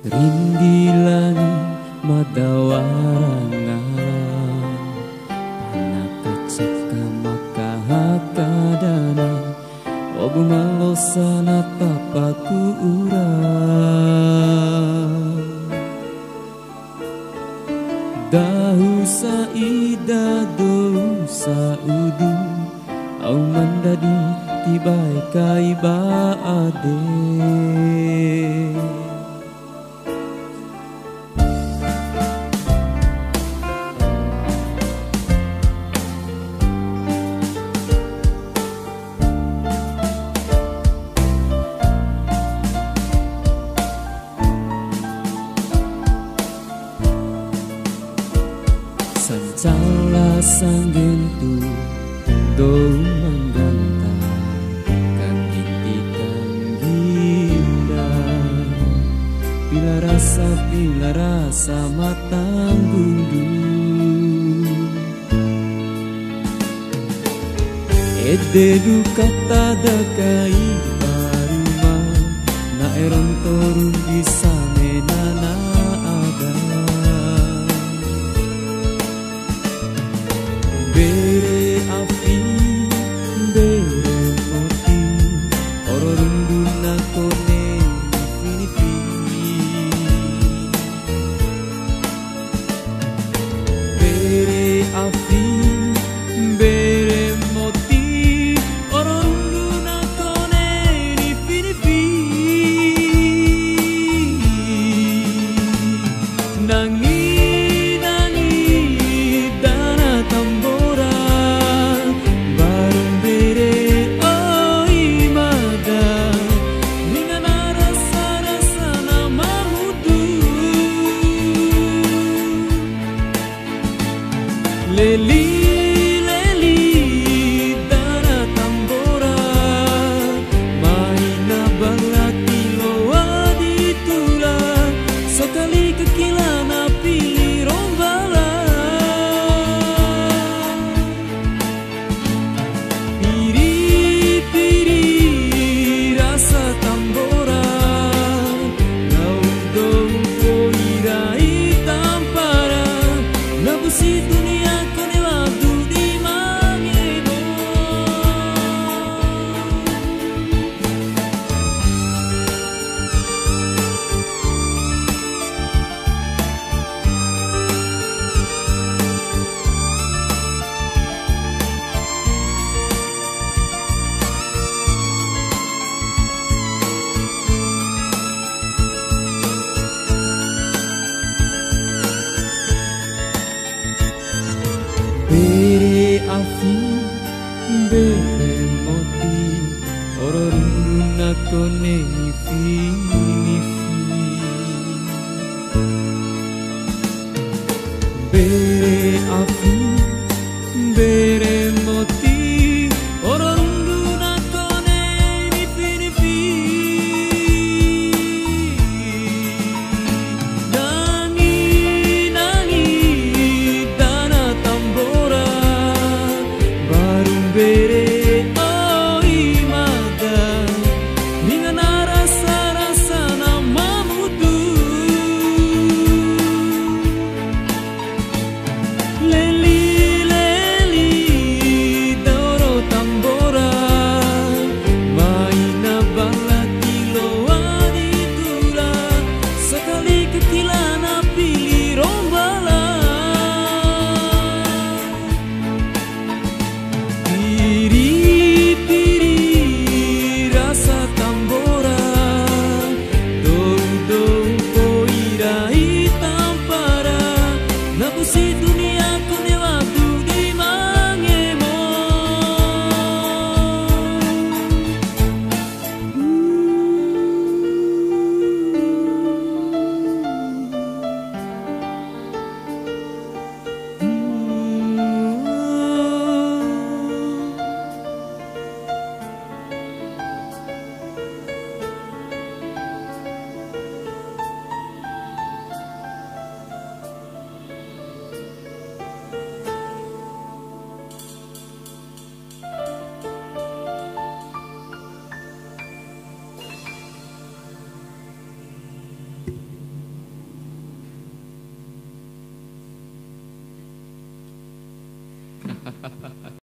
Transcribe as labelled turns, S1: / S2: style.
S1: Rindi langit madawarangan anak keceka maka hakadana obunga losana tapaku urang dahu saida do saudu au mandadi tibai kai baade sancala sanggentu do mangganta kan ginda bila rasa matang gundu ede dukata dakai baruma na eron torun bisa menana ada bere afi bere moti ororundu na kone finipi bere afi bere moti ororundu na kone finipi nangi Leli, leli, dana tambora, maina balati loa ditula, sekali kekilan api rombala. Piri, piri, rasa tambora, daun daun poirai tampara, nabusi dunia. Bere afi, bere moti, ororuna kone nifi. Bere afi, bere moti, ororuna kone nifi. Bere oi mada dengan rasa-rasa